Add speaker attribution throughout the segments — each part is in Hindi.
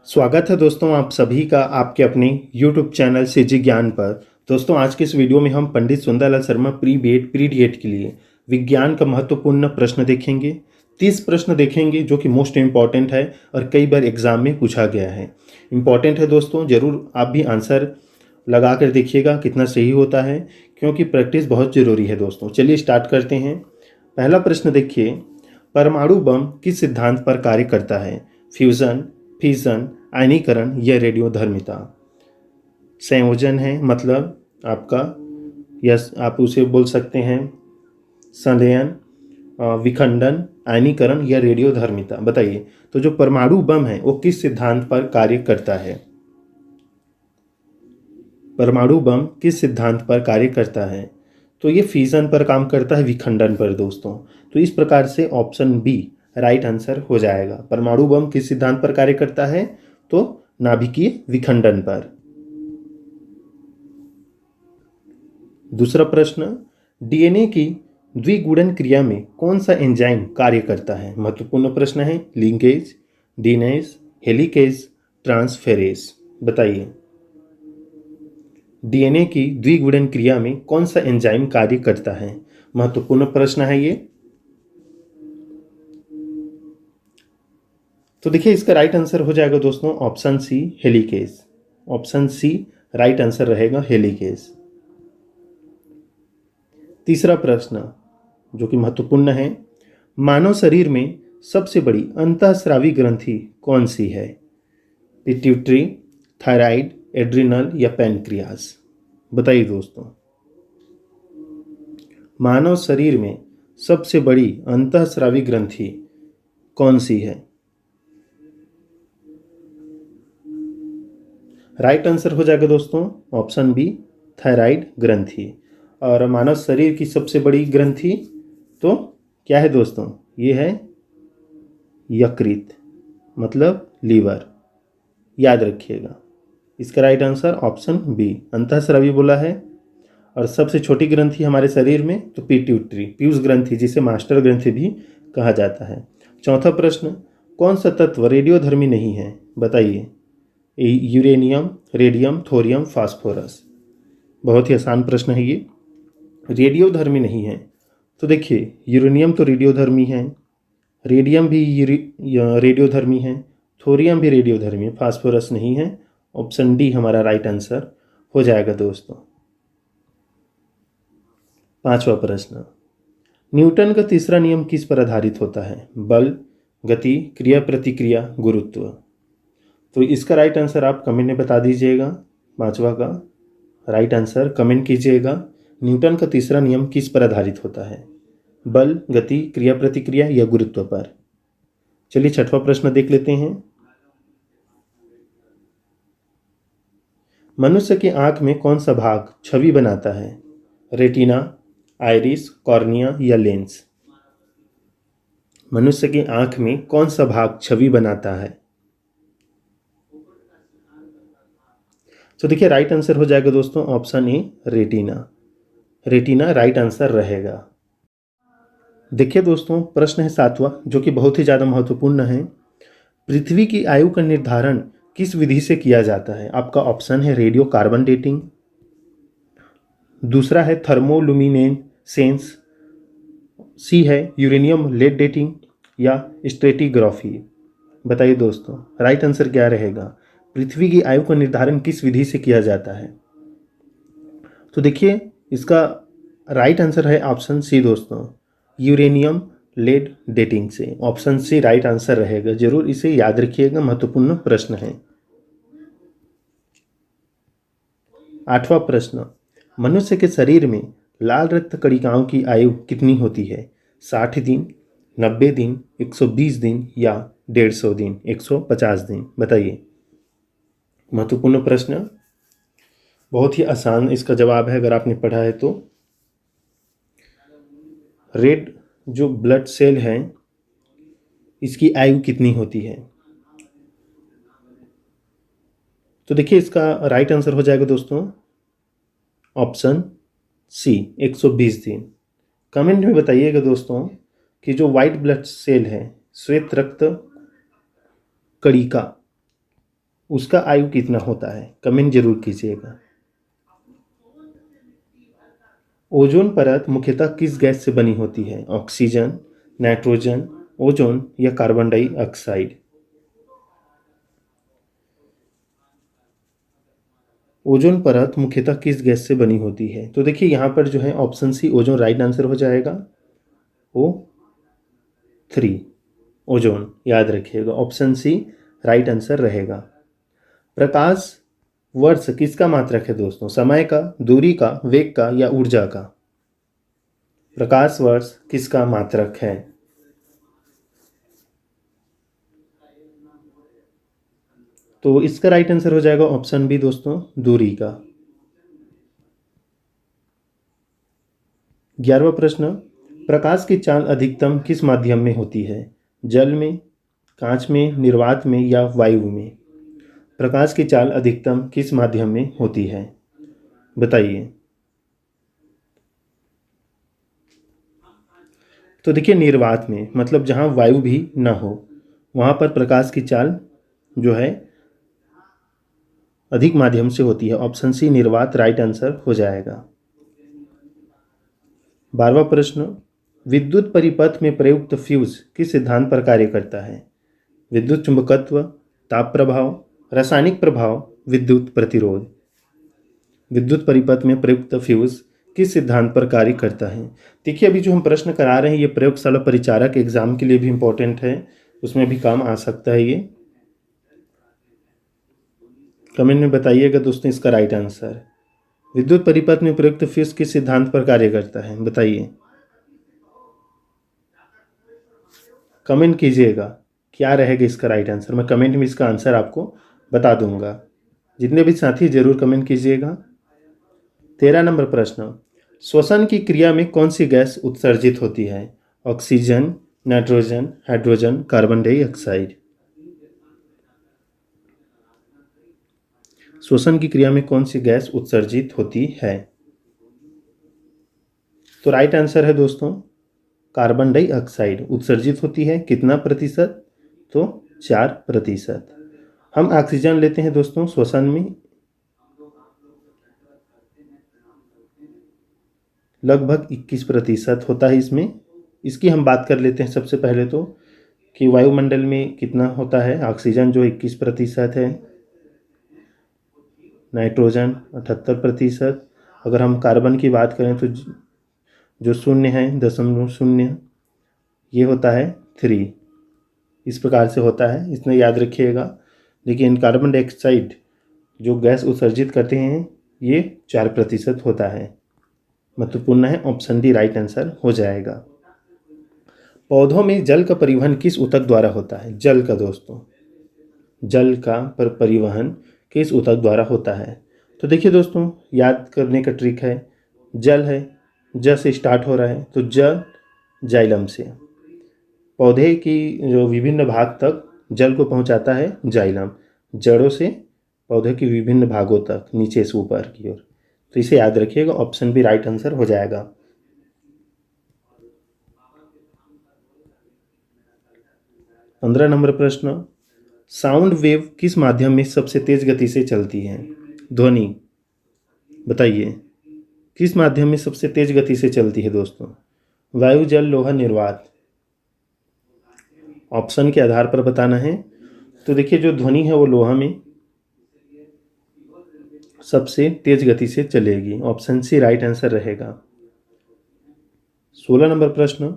Speaker 1: स्वागत है दोस्तों आप सभी का आपके अपने YouTube चैनल सीजी ज्ञान पर। दोस्तों आज के इस वीडियो में हम Pandit Sundarlal Sharma pre BEd pre D Ed के लिए विज्ञान का महत्वपूर्ण प्रश्न देखेंगे। 30 प्रश्न देखेंगे जो कि मोस्ट इम्पॉर्टेंट है और कई बार एग्जाम में पूछा गया है। इम्पॉर्टेंट है दोस्तों, ज़रूर आप भी आंसर लगा कर देखिएगा कितना सही होता है, क्योंकि प्रैक्टिस बहुत ज़रूरी है दोस्तों। चलिए स्टार्ट करते हैं। पहला प्रश्न देखिए, परमाणु बम किस सिद्धांत पर कार्य करता है? फ्यूज़न, फिजन, आयनीकरण या रेडियोधर्मिता। संयोजन है मतलब आपका, यस आप उसे बोल सकते हैं संलयन, विखंडन, आयनीकरण या रेडियोधर्मिता। बताइए तो जो परमाणु बम है वो किस सिद्धांत पर कार्य करता है? परमाणु बम किस सिद्धांत पर कार्य करता है? तो ये फिजन पर काम करता है, विखंडन पर दोस्तों। तो इस प्रकार से ऑप्शन बी राइट आंसर हो जाएगा। परमाणु बम किस सिद्धांत पर कार्य करता है? तो नाभिकीय विखंडन पर। दूसरा प्रश्न, डीएनए की द्विगुणन क्रिया में कौन सा एंजाइम कार्य करता है? महत्वपूर्ण प्रश्न है। लिंकेज, डीनेज, हेलिकेज, ट्रांसफेरेज। बताइए डीएनए की द्विगुणन क्रिया में कौन सा एंजाइम कार्य करता है? महत्वपूर्ण प्रश्न है ये। तो देखिए इसका राइट आंसर हो जाएगा दोस्तों option C helicase. Option C right answer रहेगा, हेलिकेज। तीसरा प्रश्न जो कि महत्वपूर्ण है, मानव शरीर में सबसे बड़ी अंतःस्रावी ग्रंथि कौन सी है? पिट्यूटरी, थायराइड, एड्रिनल या पैनक्रियास। बताइए दोस्तों मानव शरीर में सबसे बड़ी अंतःस्रावी ग्रंथि कौन सी है? राइट आंसर हो जाएगा दोस्तों ऑप्शन बी थायराइड ग्रंथि। और मानव शरीर की सबसे बड़ी ग्रंथि तो क्या है दोस्तों? ये है यकृत, मतलब लीवर। याद रखिएगा इसका राइट आंसर ऑप्शन बी अंतःस्रावी बोला है। और सबसे छोटी ग्रंथि हमारे शरीर में तो पिट्यूटरी, पीयूष ग्रंथि, जिसे मास्टर ग्रंथि भी कहा जाता है। चौथा प्रश्न, कौन सा तत्व रेडियोधर्मी नहीं है? बताइए यूरेनियम, रेडियम, थोरियम, फास्फोरस। बहुत ही आसान प्रश्न है ये। रेडियोधर्मी नहीं है तो देखिए यूरेनियम तो रेडियोधर्मी है, रेडियम भी रेडियोधर्मी है, थोरियम भी रेडियोधर्मी है, फास्फोरस नहीं है। ऑप्शन डी हमारा राइट आंसर हो जाएगा दोस्तों। पांचवा प्रश्न, न्यूटन का तीसरा नियम किस पर आधारित होता है? बल, गति, क्रिया प्रतिक्रिया, गुरुत्व। तो इसका राइट आंसर आप कमेंट में बता दीजिएगा। पांचवा का राइट आंसर कमेंट कीजिएगा। न्यूटन का तीसरा नियम किस पर आधारित होता है? बल, गति, क्रिया प्रतिक्रिया या गुरुत्व पर। चलिए छठवां प्रश्न देख लेते हैं। मनुष्य की आंख में कौन सा भाग छवि बनाता है? रेटिना, आइरिस, कॉर्निया या लेंस। मनुष्य की आंख में कौन सा भाग छवि बनाता है? तो देखिए राइट आंसर हो जाएगा दोस्तों option A retina. Retina right answer रहेगा। देखिए दोस्तों प्रश्न है सातवां जो कि बहुत ही ज़्यादा महत्वपूर्ण है। पृथ्वी की आयु का निर्धारण किस विधि से किया जाता है? आपका ऑप्शन है रेडियो कार्बन डेटिंग, दूसरा है थर्मोलुमिनेसेंस, सी है यूरेनियम लेड डेटिंग या स्ट्रेटिग्राफी। बताइए दोस्तों राइट आंसर क्या रहेगा? पृथ्वी की आयु का निर्धारण किस विधि से किया जाता है? तो देखिए इसका राइट आंसर है ऑप्शन सी दोस्तों, यूरेनियम लेड डेटिंग से। ऑप्शन सी राइट आंसर रहेगा, जरूर इसे याद रखिएगा, महत्वपूर्ण प्रश्न है। आठवां प्रश्न, मनुष्य के शरीर में लाल रक्त कणिकाओं की आयु कितनी होती है? 60 दिन, 90 दिन, 120 दिन या 150 दिन, 150 दिन। बताइए महत्वपूर्ण प्रश्न, बहुत ही आसान इसका जवाब है अगर आपने पढ़ा है तो। रेड जो ब्लड सेल है इसकी आयु कितनी होती है? तो देखिए इसका राइट आंसर हो जाएगा दोस्तों ऑप्शन सी 120 दिन। कमेंट में बताइएगा दोस्तों कि जो वाइट ब्लड सेल है, श्वेत रक्त कणिका, उसका आयु कितना होता है? कमेंट जरूर कीजिएगा। ओजोन परत मुख्यतः किस गैस से बनी होती है? ऑक्सीजन, नाइट्रोजन, ओजोन या कार्बन डाइऑक्साइड? ओजोन परत मुख्यतः किस गैस से बनी होती है? तो देखिए यहाँ पर जो है option C ozone right answer हो जाएगा। O3 ओजोन, याद रखिएगा ऑप्शन सी राइट आंसर रहेगा। प्रकाश वर्ष किसका मात्रक है दोस्तों? समय का, दूरी का, वेग का या ऊर्जा का? प्रकाश वर्ष किसका मात्रक है? तो इसका राइट आंसर हो जाएगा ऑप्शन बी दोस्तों, दूरी का। 11वां प्रश्न, प्रकाश की चाल अधिकतम किस माध्यम में होती है? जल में, कांच में, निर्वात में या वायु में? प्रकाश की चाल अधिकतम किस माध्यम में होती है? बताइए। तो देखिए निर्वात में, मतलब जहाँ वायु भी ना हो वहाँ पर प्रकाश की चाल जो है अधिक माध्यम से होती है। ऑप्शन सी निर्वात राइट आंसर हो जाएगा। 12वां प्रश्न, विद्युत परिपथ में प्रयुक्त फ्यूज किस सिद्धांत पर कार्य करता है? विद्युत चुंबकत्व, ताप प्रभाव, रासायनिक प्रभाव, विद्युत प्रतिरोध? विद्युत परिपथ में प्रयुक्त फ्यूज किस सिद्धांत पर कार्य करता है? देखिए अभी जो हम प्रश्न करा रहे हैं ये प्रयोगशाला परिचारक एग्जाम के लिए भी इम्पोर्टेंट है, उसमें भी काम आ सकता है ये। कमेंट में बताइएगा दोस्तों इसका राइट आंसर। विद्युत परिपथ में प्रयुक्त फ्यूज किस सिद्धांत पर कार्य करता है? बताइए, कमेंट कीजिएगा क्या रहेगा इसका राइट आंसर। मैं कमेंट में इसका आंसर आपको बता दूंगा। जितने भी साथी जरूर कमेंट कीजिएगा। 13 नंबर प्रश्न, श्वसन की क्रिया में कौन सी गैस उत्सर्जित होती है? Oxygen, nitrogen, hydrogen, carbon dioxide? श्वसन की क्रिया में कौन सी गैस उत्सर्जित होती है? तो राइट आंसर है दोस्तों कार्बन डाइऑक्साइड उत्सर्जित होती है। कितना प्रतिशत? तो 4%। हम ऑक्सीजन लेते हैं दोस्तों श्वसन में, लगभग 21% होता है इसमें। इसकी हम बात कर लेते हैं सबसे पहले तो कि वायुमंडल में कितना होता है। ऑक्सीजन जो 21% है, नाइट्रोजन 78%। अगर हम कार्बन की बात करें तो जो 0.0 ये होता है 3। इस प्रकार से होता है, इसमें याद रखिएगा। लेकिन कार्बन डाइऑक्साइड जो गैस उत्सर्जित करते हैं ये 4% होता है। महत्वपूर्ण है, ऑप्शन डी राइट आंसर हो जाएगा। पौधों में जल का परिवहन किस ऊतक द्वारा होता है? जल का दोस्तों, जल का परिवहन किस ऊतक द्वारा होता है? तो देखिए दोस्तों याद करने का ट्रिक है, जल है, ज से स्टार्ट हो रहा है तो ज जाइलम से। पौधे की जो विभिन्न भाग तक जल को पहुंचाता है जाइलम, जड़ों से पौधे के विभिन्न भागों तक नीचे से ऊपर की ओर। तो इसे याद रखिएगा, ऑप्शन बी राइट आंसर हो जाएगा। 15 नंबर प्रश्न, साउंड वेव किस माध्यम में सबसे तेज गति से चलती है? ध्वनि, बताइए किस माध्यम में सबसे तेज गति से चलती है दोस्तों? वायु, जल, लोहा, निर्वात? ऑप्शन के आधार पर बताना है। तो देखिए जो ध्वनि है वो लोहा में सबसे तेज गति से चलेगी। ऑप्शन सी राइट आंसर रहेगा। 16 नंबर प्रश्न,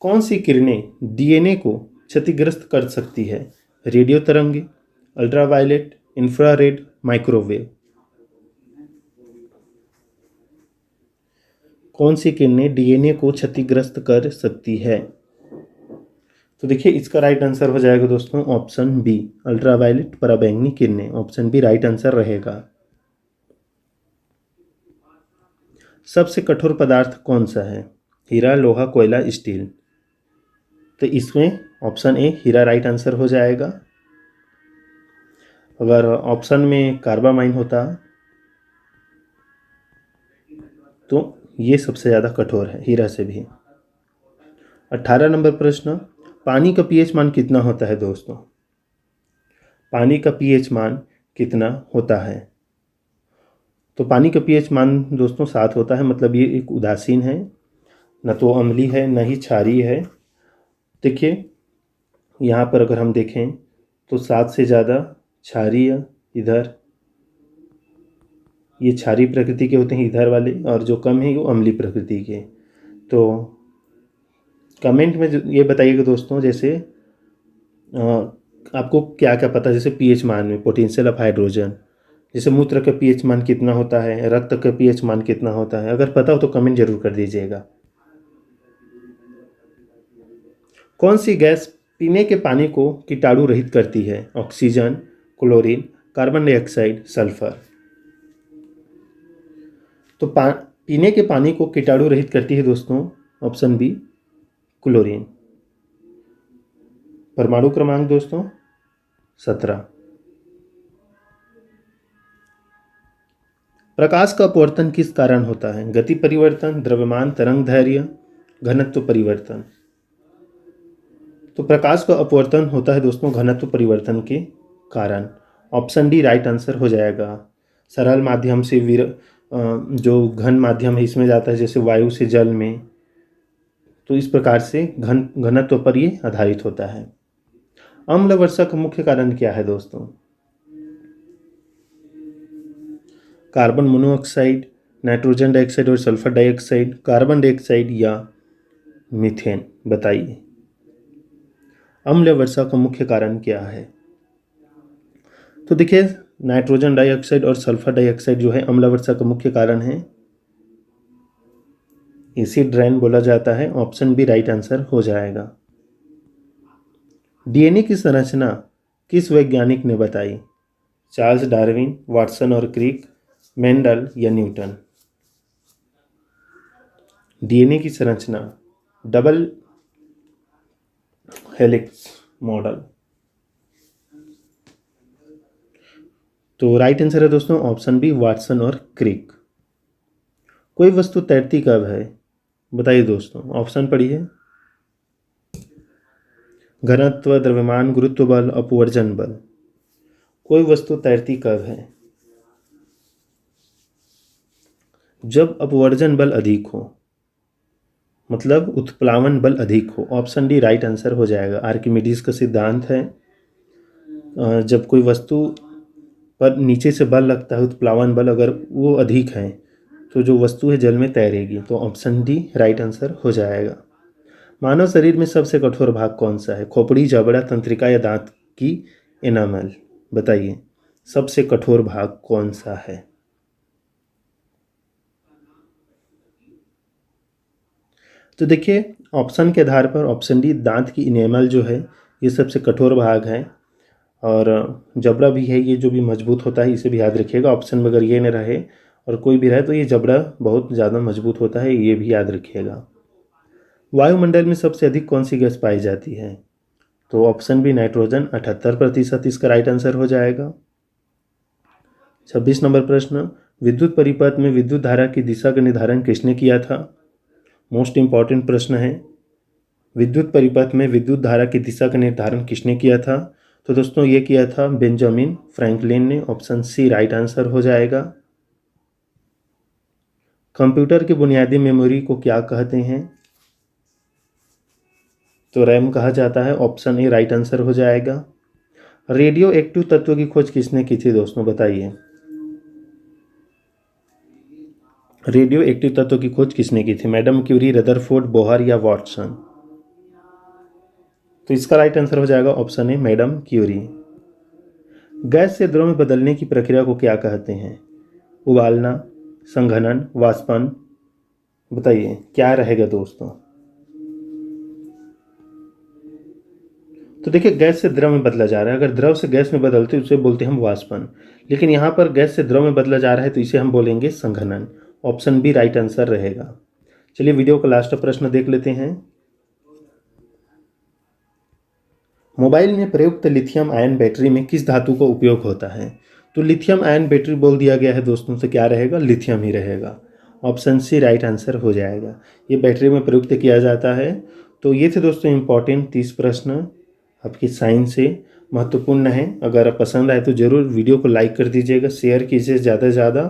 Speaker 1: कौन सी किरणें डीएनए को क्षतिग्रस्त कर सकती है? रेडियो तरंगे, अल्ट्रावायलेट, इंफ्रारेड, माइक्रोवेव? कौन सी किरणें डीएनए को क्षतिग्रस्त कर सकती है? तो देखिए इसका राइट आंसर हो जाएगा दोस्तों ऑप्शन बी अल्ट्रावायलेट पराबैंगनी किरणें। ऑप्शन बी राइट आंसर रहेगा। सबसे कठोर पदार्थ कौन सा है? हीरा, लोहा, कोयला, स्टील? तो इसमें ऑप्शन ए हीरा राइट आंसर हो जाएगा। अगर ऑप्शन में कार्बामाइन होता तो ये सबसे ज़्यादा कठोर है हीरा से भी। 18 नंबर प्रश्न, पानी का पीएच मान कितना होता है दोस्तों? पानी का पीएच मान कितना होता है? तो पानी का पीएच मान दोस्तों 7 होता है, मतलब ये एक उदासीन है, न तो अम्लीय है न ही क्षारीय है। देखिए यहाँ पर अगर हम देखें तो 7 से ज़्यादा क्षारीय, इधर ये क्षारीय प्रकृति के होते हैं इधर वाले, और जो कम है वो अम्लीय प्रकृति के। तो कमेंट में ये बताइएगा दोस्तों, जैसे आपको क्या क्या पता है, जैसे पीएच मान में पोटेंशियल ऑफ हाइड्रोजन, जैसे मूत्र का पीएच मान कितना होता है, रक्त का पीएच मान कितना होता है, अगर पता हो तो कमेंट जरूर कर दीजिएगा। कौन सी गैस पीने के पानी को कीटाणु रहित करती है? Oxygen, chlorine, carbon dioxide, sulphur. तो पीने के पानी को कीटाणु रहित करती है दोस्तों ऑप्शन बी, क्लोरीन। परमाणु क्रमांक दोस्तों 17। प्रकाश का अपवर्तन किस कारण होता है? गति परिवर्तन, द्रव्यमान तरंग दैर्ध्य, घनत्व परिवर्तन। तो प्रकाश का अपवर्तन होता है दोस्तों घनत्व परिवर्तन के कारण। ऑप्शन डी राइट आंसर हो जाएगा। सरल माध्यम से जो घन माध्यम है इसमें जाता है, जैसे वायु से जल में, तो इस प्रकार से घनत्व पर ये आधारित होता है। अम्ल वर्षा का मुख्य कारण क्या है दोस्तों? कार्बन मोनोऑक्साइड, नाइट्रोजन डाइऑक्साइड और सल्फर डाइऑक्साइड, कार्बन डाइऑक्साइड या मीथेन। बताइए अम्ल वर्षा का मुख्य कारण क्या है? तो देखिए नाइट्रोजन डाइऑक्साइड और सल्फर डाइऑक्साइड जो है अम्ल वर्षा का मुख्य कारण है। एसिड रेन बोला जाता है। ऑप्शन बी राइट आंसर हो जाएगा। डीएनए की संरचना किस वैज्ञानिक ने बताई? चार्ल्स डार्विन, वाटसन और क्रिक, मेंडल या न्यूटन। डीएनए की संरचना डबल हेलिक्स मॉडल। तो राइट आंसर है दोस्तों ऑप्शन बी वाटसन और क्रिक। कोई वस्तु तैरती कब है? बताइए दोस्तों, ऑप्शन पढ़िए। घनत्व, द्रव्यमान, गुरुत्व बल, अपवर्जन बल। कोई वस्तु तैरती कब है? जब अपवर्जन बल अधिक हो, मतलब उत्प्लावन बल अधिक हो। ऑप्शन डी राइट आंसर हो जाएगा। आर्किमिडीज का सिद्धांत है, जब कोई वस्तु पर नीचे से बल लगता है, उत्प्लावन बल अगर वो अधिक है तो जो वस्तु है जल में तैरेगी। तो ऑप्शन डी राइट आंसर हो जाएगा। मानव शरीर में सबसे कठोर भाग कौन सा है? खोपड़ी, जबड़ा, तंत्रिका या दांत की एनामल। बताइए सबसे कठोर भाग कौन सा है? तो देखिए ऑप्शन के आधार पर ऑप्शन डी दांत की इनेमल जो है ये सबसे कठोर भाग है, और जबड़ा भी है, ये जो भी मजबूत होता है इसे भी याद रखिएगा। ऑप्शन में अगर ये न रहे और कोई भी रहे तो ये जबड़ा बहुत ज़्यादा मजबूत होता है, ये भी याद रखिएगा। वायुमंडल में सबसे अधिक कौन सी गैस पाई जाती है? तो ऑप्शन बी नाइट्रोजन 78% इसका राइट आंसर हो जाएगा। 26 नंबर प्रश्न, विद्युत परिपथ में विद्युत धारा की दिशा का निर्धारण किसने किया था? मोस्ट इंपॉर्टेंट प्रश्न है। विद्युत परिपथ में विद्युत धारा की दिशा का निर्धारण किसने किया था? तो दोस्तों ये किया था बेंजामिन फ्रैंकलिन ने। ऑप्शन सी राइट आंसर हो जाएगा। कंप्यूटर की बुनियादी मेमोरी को क्या कहते हैं? तो रैम कहा जाता है। ऑप्शन ए राइट आंसर हो जाएगा। रेडियो एक्टिव तत्व की खोज किसने की थी दोस्तों? बताइए रेडियो एक्टिव तत्व की खोज किसने की थी? मैडम क्यूरी, रदरफोर्ड, बोहर या वाटसन। तो इसका राइट आंसर हो जाएगा option A madam Curie. Gas से द्रव में बदलने की प्रक्रिया को क्या कहते हैं? उबालना, संघनन, वाष्पन। बताइए क्या रहेगा दोस्तों? तो देखिए गैस से द्रव में बदला जा रहा है, अगर द्रव से गैस में बदलते उसे बोलते हैं हम वाष्पन, लेकिन यहाँ पर गैस से द्रव में बदला जा रहा है तो इसे हम बोलेंगे संघनन। ऑप्शन बी राइट आंसर रहेगा। चलिए वीडियो का लास्ट प्रश्न देख लेते हैं। मोबाइल में प्रयुक्त लिथियम आयन बैटरी में किस धातु का उपयोग होता है? तो लिथियम आयन बैटरी बोल दिया गया है दोस्तों, तो क्या रहेगा? लिथियम ही रहेगा। ऑप्शन सी राइट आंसर हो जाएगा। ये बैटरी में प्रयुक्त किया जाता है। तो ये थे दोस्तों इंपॉर्टेंट 30 प्रश्न आपकी साइंस से। महत्वपूर्ण है। अगर पसंद आए तो ज़रूर वीडियो को लाइक कर दीजिएगा, शेयर कीजिए ज़्यादा से ज़्यादा।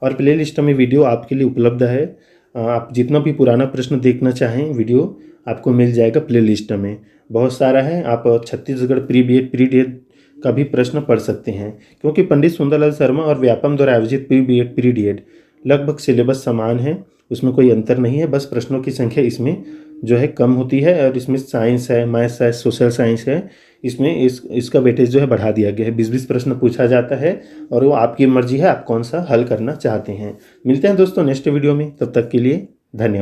Speaker 1: और प्लेलिस्ट में वीडियो आपके लिए उपलब्ध है। आप जितना भी पुराना प्रश्न देखना चाहें वीडियो आपको मिल जाएगा प्लेलिस्ट में, बहुत सारा है। आप Chhattisgarh pre BEd pre DEd का भी प्रश्न पढ़ सकते हैं, क्योंकि पंडित सुंदरलाल शर्मा और व्यापम द्वारा आयोजित प्री बीएड प्री डीएड लगभग सिलेबस समान है, उसमें कोई अंतर नहीं है। बस प्रश्नों की संख्या इसमें जो है कम होती है, और इसमें साइंस है, मैथ्स है, सोशल साइंस है, इसमें इसका वेटेज जो है बढ़ा दिया गया है। 20-20 प्रश्न पूछा जाता है, और वो आपकी मर्जी है आप कौन सा हल करना चाहते हैं। मिलते हैं दोस्तों नेक्स्ट वीडियो में, तब तक के लिए धन्यवाद।